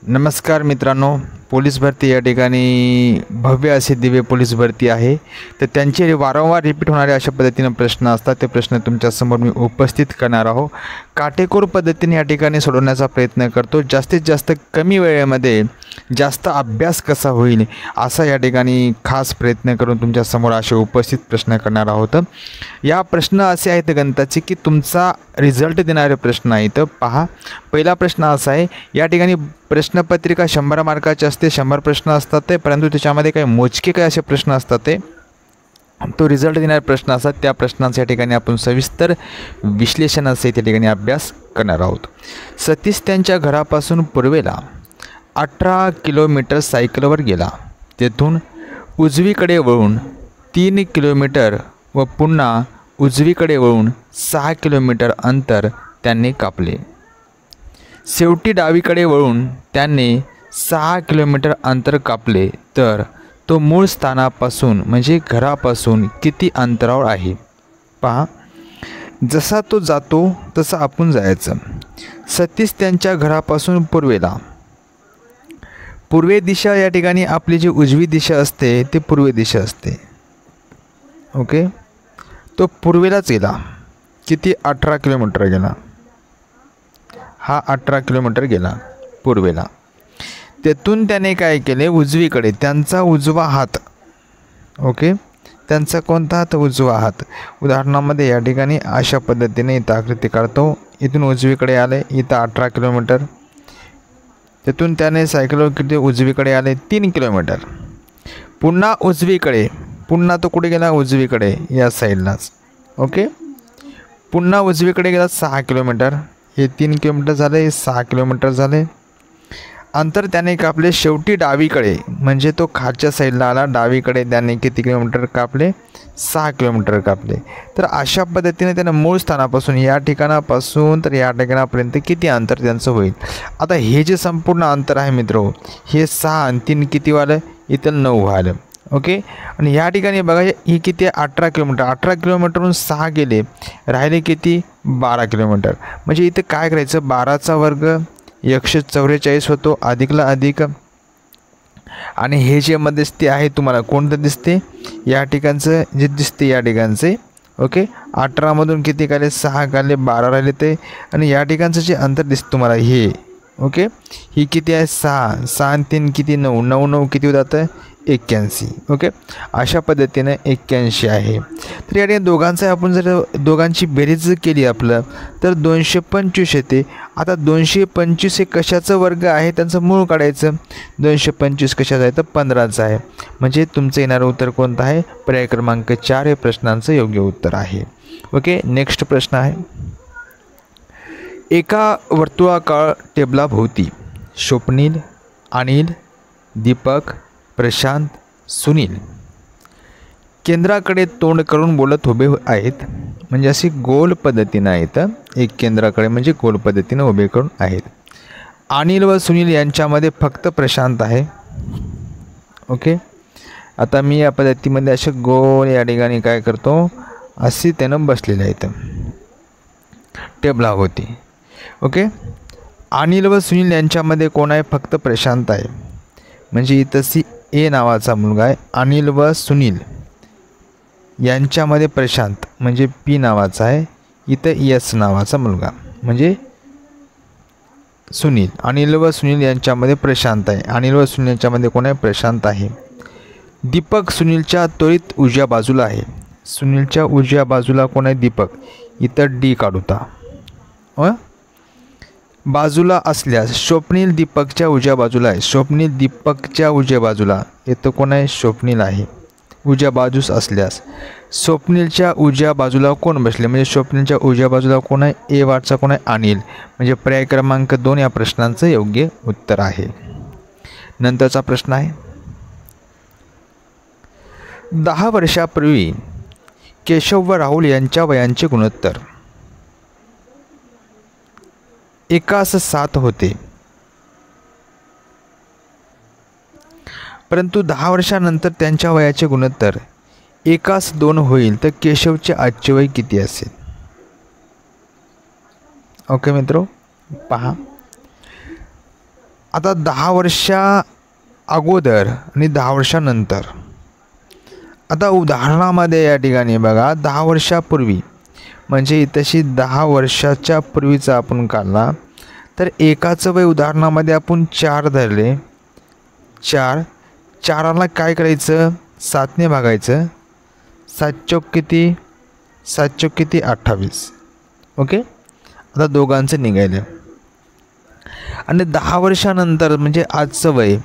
नमस्कार मित्रांनो, पोलीस भरती या ठिकाणी भव्य असे दिव्य पोलीस भरती आहे। तर त्यांचे वारंवार रिपीट होणारे अशा पद्धतीने प्रश्न असतात। ते प्रश्न तुमच्यासमोर मी उपस्थित करणार आहोत। काटेकोर पद्धतीने या ठिकाणी सोडवण्याचा प्रयत्न करतो। जास्तीत जास्त कमी वेळेमध्ये जास्त अभ्यास कसा होईल असा या ठिकाणी खास प्रयत्न करून तुमच्यासमोर असे उपस्थित प्रश्न करणार आहोत। या प्रश्न असे आहेत गणिताचे की तुमचा रिझल्ट देणारे प्रश्न आहेत। पहा, पहिला प्रश्न असा आहे, या ठिकाणी प्रश्नपत्रिका 100 मार्काची असते, 100 प्रश्न असतात ते, परंतु त्याच्यामध्ये काही मोजके काही असे प्रश्न असतात ते तो रिझल्ट देणारे प्रश्न असतात। त्या प्रश्नांच्या ठिकाणी आपण सविस्तर विश्लेषण असे त्या ठिकाणी अभ्यास करणार आहोत। सतीश त्यांच्या घरापासून पूर्वेला 18 किलोमीटर सायकलवर गेला। तेथून उजवीकडे वळून 3 किलोमीटर व पुन्हा उजवीकडे वळून 6 किलोमीटर अंतर त्यांनी कापले। शेवटी डावीकडे वळून त्यांनी 6 किलोमीटर अंतर कापले तर तो मूळ स्थानापासून म्हणजे घरापासून किती अंतरावर आहे? पहा, जसा तो जातो तसा आपण जायचं। सतीश त्यांच्या घरापासून पूर्वेला, पूर्वे दिशा या ठिकाणी आपली जी उजवी दिशा असते ती पूर्वे दिशा असते। ओके, तो पूर्वेलाच गेला। किती? 18 किलोमीटर गेला। हा 18 किलोमीटर गेला पूर्वेला। तेथून त्याने काय केले? उजवीकडे, त्यांचा उजवा हात, ओके, त्यांचा कोणता हात? उजवा हात। उदाहरणामध्ये या ठिकाणी अशा पद्धतीने इथं आकृती काढतो। इथून उजवीकडे आले, इथं 18 किलोमीटर। तेथून त्याने सायकलवर किती उजवीकडे आले? 3 किलोमीटर। पुन्हा उजवीकडे, पुन्हा तो कुठे गेला? उजवीकडे, या साईडलाच। ओके, पुन्हा उजवीकडे गेला 6 किलोमीटर। हे 3 किलोमीटर झाले, हे 6 किलोमीटर झाले। अंतर त्याने कापले। शेवटी डावीकडे म्हणजे तो खालच्या साईडला आला, डावीकडे त्याने किती किलोमीटर कापले? 6 किलोमीटर कापले। तर अशा पद्धतीने त्यानं मूळ स्थानापासून या ठिकाणापासून तर या ठिकाणापर्यंत किती अंतर त्यांचं होईल? आता हे जे संपूर्ण अंतर आहे मित्रो, हे 6 आणि 3 किती वालं? इथं 9 आलं। ओके, आणि या ठिकाणी बघा ही किती आहे? 18 किलोमीटर। 18 किलोमीटरहून 6 गेले, राहिले किती? 12 किलोमीटर। म्हणजे इथं काय करायचं? 12चा वर्ग 144 होतो, अधिकला अधिक, आणि हे जे मध्यस्थी आहे तुम्हाला कोणतं दिसते? या ठिकाणचं जे दिसते या ठिकाणचे। ओके, 18मधून किती काढले? 6 काढले, 12 राहिले ते, आणि या ठिकाणचं जे अंतर दिसतं तुम्हाला हे, ओके, ही किती आहे? 6, 6 आणि 3 किती? 9, 9 9 किती जातं? 81। ओके, अशा पद्धतीने 81 आहे। तर या ठिकाणी दोघांचं आपण जर दोघांची बेरीज केली आपलं तर 225 येते। आता 225 हे कशाचं वर्ग आहे? त्यांचं मूळ काढायचं। 225 कशाचं आहे? तर 15चं आहे। म्हणजे तुमचं येणारं उत्तर कोणतं आहे? पर्याय क्रमांक 4 हे प्रश्नांचं योग्य उत्तर आहे। ओके, नेक्स्ट प्रश्न आहे, एका वर्तुळाकार टेबलाभोवती स्वप्नील, अनिल, दीपक, प्रशांत, सुनील केंद्राकडे तोंड करून बोलत उभे आहेत। म्हणजे अशी गोल पद्धतीने आहेत, एक केंद्राकडे म्हणजे गोल पद्धतीने उभे करून आहेत। अनिल व सुनील यांच्यामध्ये फक्त प्रशांत आहे। ओके, आता मी या पद्धतीमध्ये असे गोल या ठिकाणी काय करतो? अशी त्यानं बसलेले आहेत टेबलाभोवती। ओके, अनिल व सुनील यांच्यामध्ये कोण आहे? फक्त प्रशांत आहे। म्हणजे इथं ए नावाचा मुलगा आहे, अनिल व सुनील यांच्यामध्ये प्रशांत म्हणजे पी नावाचा आहे, इथं एस नावाचा मुलगा म्हणजे सुनील। अनिल व सुनील यांच्यामध्ये प्रशांत आहे, अनिल व सुनील यांच्यामध्ये कोण आहे? प्रशांत आहे। दीपक सुनीलच्या त्वरित उजव्या बाजूला आहे। सुनीलच्या उजव्या बाजूला कोण आहे? दीपक। इथं डी काढूता बाजूला असल्यास स्वप्नील दीपकच्या उजव्या बाजूला आहे। स्वप्नील दीपकच्या उजव्या बाजूला, इथं कोण आहे? स्वप्नील आहे उजव्या बाजूस असल्यास। स्वप्नीलच्या उजव्या बाजूला कोण बसले? म्हणजे स्वप्नीलच्या उजव्या बाजूला कोण आहे? ए वाटचा कोण आहे? अनिल। म्हणजे पर्याय क्रमांक 2 या प्रश्नांचं योग्य उत्तर आहे। नंतरचा प्रश्न आहे, 10 वर्षापूर्वी केशव व राहुल यांच्या वयांचे गुणोत्तर 1:7 होते, परंतु 10 वर्षानंतर त्यांच्या वयाचे गुणोत्तर 1:2 होईल, तर केशवचे आजचे वय किती असेल? ओके मित्रो, पहा आता 10 वर्षा अगोदर आणि 10 वर्षानंतर. आता उदाहरणामध्ये या ठिकाणी बघा 10 वर्षापूर्वी म्हणजे इथंशी 10 वर्षाच्या पूर्वीचा आपण काढला तर एकाचं वय उदाहरणामध्ये आपण 4 धरले. 4ला काय करायचं 7ने भागायचं. 7 चौक किती 7 चौक किती 28. ओके. आता दोघांचं निघालं. आणि 10 वर्षानंतर म्हणजे आजचं वय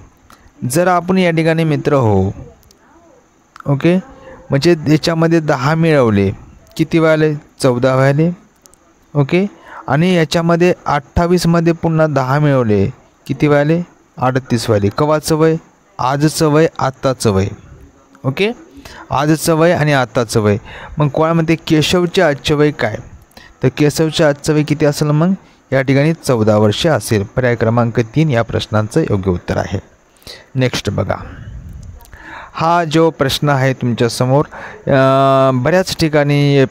जर आपण या ठिकाणी मित्र हो. ओके. म्हणजे याच्यामध्ये 10 मिळवले किती व्हायले 14 व्हायले. ओके. आणि याच्यामध्ये 28मध्ये पुन्हा 10 मिळवले किती व्हायले 38 व्हायले. कवाचं वय आजचं वय आत्ताचं वय. ओके. आजचं वय आणि आत्ताचं वय. मग कोण म्हणते केशवचे आजचे वय काय तर केशवचे आजचं वय किती असेल मग या ठिकाणी 14 वर्षे असेल. पर्याय क्रमांक 3 या प्रश्नाचं योग्य उत्तर आहे. नेक्स्ट बघा. हा जो प्रश्न आहे तुमच्यासमोर बऱ्याच ठिकाणी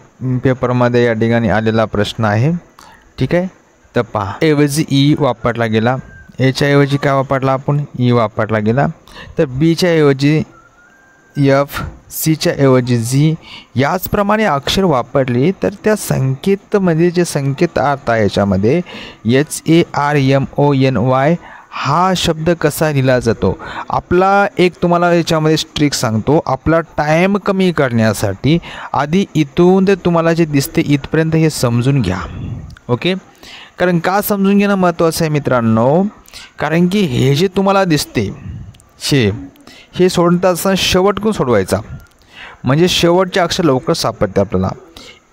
पेपरमध्ये या ठिकाणी आलेला प्रश्न आहे. ठीक आहे. तर पहा ऐवजी ई वापरला गेला. एच्या ऐवजी काय वापरला आपण ई वापरला गेला. तर बीच्या ऐवजी एफ सीच्या ऐवजी झी याचप्रमाणे अक्षर वापरली तर त्या संकेतमध्ये जे संकेत अर्थ आहे याच्यामध्ये HARMONY हा शब्द कसा लिहिला जातो. आपला एक तुम्हाला याच्यामध्ये ट्रिक सांगतो. आपला टाईम कमी करण्यासाठी आधी इथून ते तुम्हाला जे दिसते इथपर्यंत हे समजून घ्या. ओके. कारण का समजून घेणं महत्त्वाचं आहे मित्रांनो कारण की हे जे तुम्हाला दिसते हे सोडत असताना शेवटकडून सोडवायचा म्हणजे शेवटचे अक्षर लवकर सापडते आपल्याला.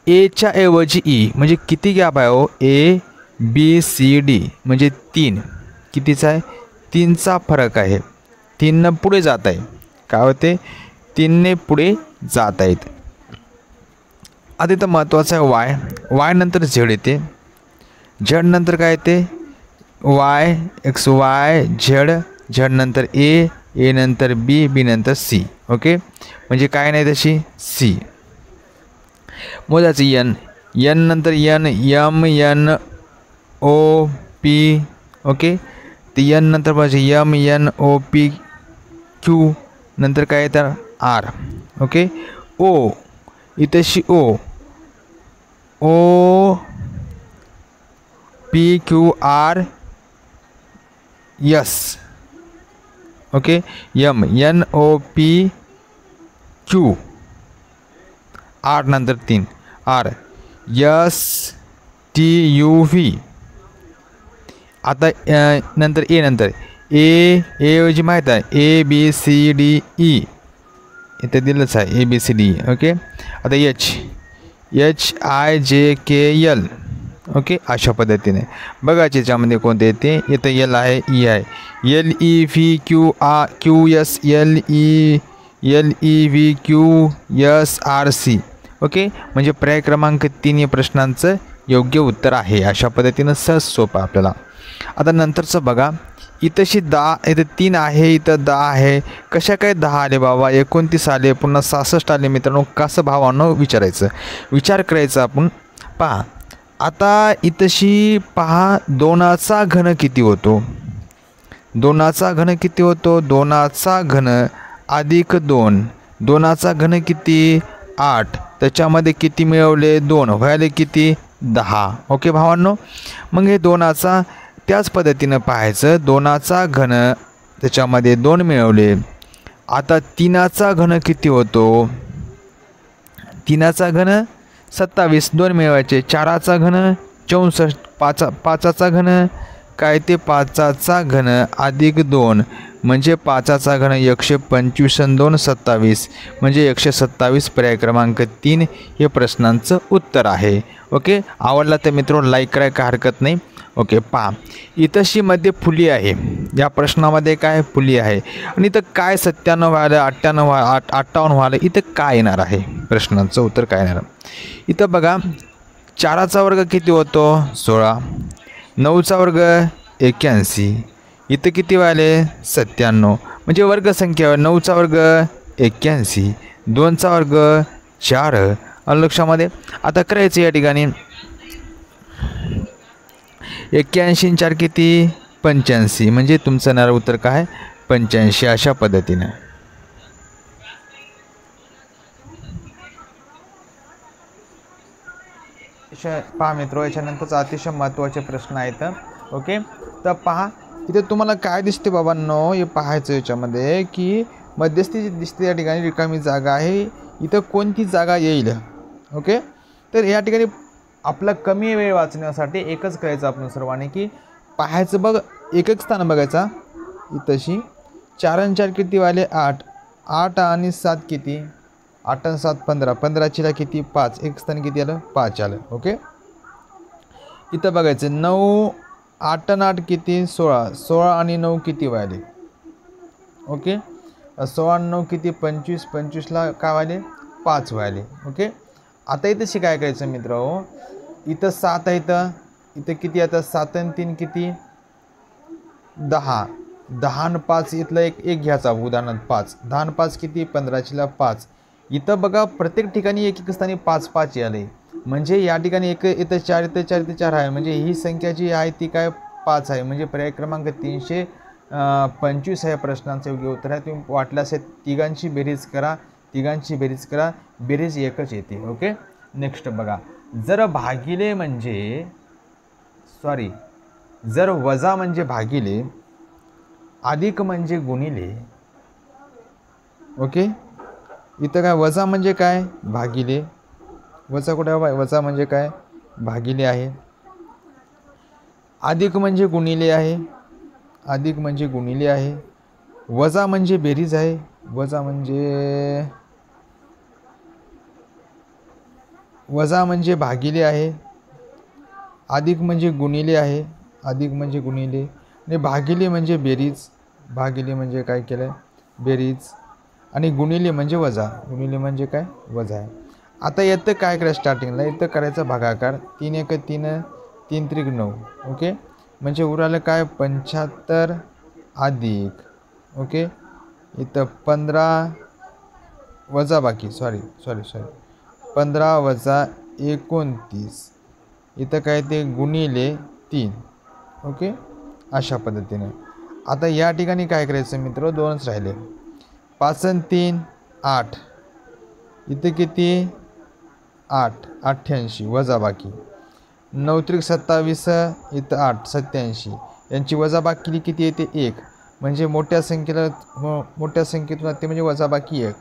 एच्या ऐवजी ई म्हणजे किती गॅप आहे हो ABCD म्हणजे 3 कितीचा आहे 3चा फरक आहे. 3 पुढे जात आहे काय होते 3ने पुढे जात आहेत. आता इथं महत्त्वाचं आहे वाय नंतर झेड येते. झेड नंतर काय येते XY झेड नंतर ए नंतर बी नंतर सी. ओके. म्हणजे काय नाही तशी सी. मोजायचं एन नंतर MNOP. ओके. ते एन नंतर पाहिजे MNOP क्यू नंतर काय येतं आर. ओके. ओ इथंशी OPQRS. ओके. MNOPQ आर नंतर 3 आर STUV. आता नंतर ए नंतर ऐवजी माहीत आहे ABCDE इथे दिलंच आहे ABCDE. ओके. आता HIJKL. ओके. अशा पद्धतीने बघायचे याच्यामध्ये कोणते येते इथं एल आहे ई आहे LEVQS LEVQSRC. ओके. म्हणजे पर्याय क्रमांक 3 या प्रश्नांचं योग्य उत्तर आहे. अशा पद्धतीनं सहज सोपं आपल्याला. आता नंतरचं बघा इथंशी 10 इथं 3 आहे इथं 10 आहे. कशा काय 10 आले बाबा 29 आले पुन्हा 66 आले मित्रांनो. कसं भावांनो विचार करायचं आपण. पहा आता इथंशी पहा 2चा घन किती होतो 2चा घन किती होतो 2चा घन अधिक 2चा घन किती 8 त्याच्यामध्ये किती मिळवले 2 व्हायले किती 10. ओके भावांनो. मग हे 2चा त्याच पद्धतीनं पाहायचं 2चा घन त्याच्यामध्ये 2 मिळवले. आता 3चा घन किती होतो 3चा घन 27 2 मिळवायचे. 4चा घन 64 5चा घन काय ते 5चा घन अधिक 2 म्हणजे 5चा घन 125 आणि 2 27 म्हणजे 127. पर्याय क्रमांक 3 हे प्रश्नांचं उत्तर आहे. ओके. आवडला तर मित्रांनो लाईक करायला काय हरकत नाही. ओके. पहा इथंशी मध्ये फुली आहे या प्रश्नामध्ये काय फुली आहे आणि इथं काय 97 व्हायला 58 व्हायला इथं काय येणार आहे प्रश्नांचं उत्तर काय येणार. इथं बघा 4चा वर्ग किती होतो 16 9चा वर्ग 81 इथं किती व्हायले 97 म्हणजे वर्गसंख्या 9चा वर्ग 81 2चा वर्ग 4 लक्षामध्ये. आता करायचं या ठिकाणी 81 4 किती 85, म्हणजे तुमचं येणारं उत्तर काय 85 अशा पद्धतीनं. पहा मित्र, याच्यानंतरचा अतिशय महत्त्वाचे प्रश्न आहेत. ओके, तर पहा इथे तुम्हाला काय दिसते बाबांनो, हे पाहायचं याच्यामध्ये की मध्यस्थी जी दिसते या ठिकाणी रिकामी जागा आहे, इथं कोणती जागा येईल. ओके, तर या ठिकाणी आपला कमी वेळ वाचण्यासाठी एकच करायचं आपण सर्वांनी की पाहायचं बघ, एकच स्थान बघायचा. इथंशी 4 आणि 4 किती वाले 8, 8 आणि 7 किती 8 आणि 7 15, 15 किती 5, एक स्थान किती आलं 5 आलं. ओके, इथं बघायचं 9, 8 आणि 8 किती 16, 16 आणि 9 किती वाले. ओके, 16 आणि 9 किती 25, 25ला काय वाले 5 वाले. ओके, आता इथं काय करायचं मित्र हो, इथं 7 आहे, इथं किती आता 7 आणि 3 किती 10, 10 आणि 5 इथलं एक घ्यायचा उदाहरणार्थ 5, 10 आणि 5 किती 15ला 5. इथं बघा प्रत्येक ठिकाणी एक स्थानी 5 5 आले, म्हणजे या ठिकाणी एक इथं 4, इथं 4, इथं 4 आहे, म्हणजे ही संख्या जी आहे ती काय 5 आहे. म्हणजे पर्याय क्रमांक 325 आहे प्रश्नांचं योग्य उत्तर आहे. तुम्ही वाटल्यास तिघांची बेरीज करा, तिघांची बेरीज करा, बेरीज एकच येते. ओके, नेक्स्ट बघा, जर भागिले म्हणजे सॉरी जर वजा म्हणजे भागिले, अधिक म्हणजे गुणिले. ओके, इथं काय वजा म्हणजे काय भागिले, वजा कुठे आहे, वजा म्हणजे काय भागिले आहे, अधिक म्हणजे गुणिले आहे, अधिक म्हणजे गुणिले आहे, वजा म्हणजे बेरीज आहे, वजा भागिले आहे, अधिक म्हणजे गुणिले आहे, अधिक म्हणजे गुणिले, आणि भागिले म्हणजे बेरीज, भागिले म्हणजे काय केलं बेरीज, आणि गुणिले म्हणजे वजा, गुणिले म्हणजे काय वजा आहे. आता येतं काय करायचं स्टार्टिंगला, इथं करायचं भागाकार, 3 1 3, 3 3 9. ओके, म्हणजे उरालं काय 75 अधिक. ओके, इथं 15 वजा बाकी 15 वजा 29, इथं काय ते गुणिले 3. ओके, अशा पद्धतीने. आता या ठिकाणी काय करायचं मित्र, 2च राहिले, 5 आणि 3 8, इथे किती 8 88 वजा बाकी, 9 त्रिक 27, इथं 8 87, यांची वजा बाकी किती येते 1, म्हणजे मोठ्या संख्येतून ते म्हणजे वजा बाकी 1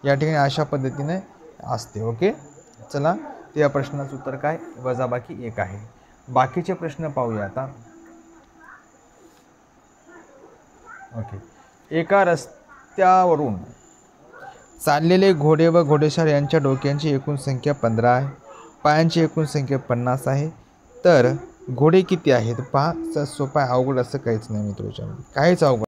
या ठिकाणी अशा पद्धतीने असते. ओके, चला, ते या प्रश्नाचं उत्तर काय वजा बाकी 1 आहे. बाकीचे प्रश्न पाहूया आता. ओके, एका रस्त्यावरून चाललेले घोडे व घोडेस्वार यांच्या डोक्यांची एकूण संख्या 15 आहे, पायांची एकूण संख्या 50 आहे, तर घोडे किती आहेत पहा. सोपा अवघड असं काहीच नाही मित्रांनो, काहीच अवघड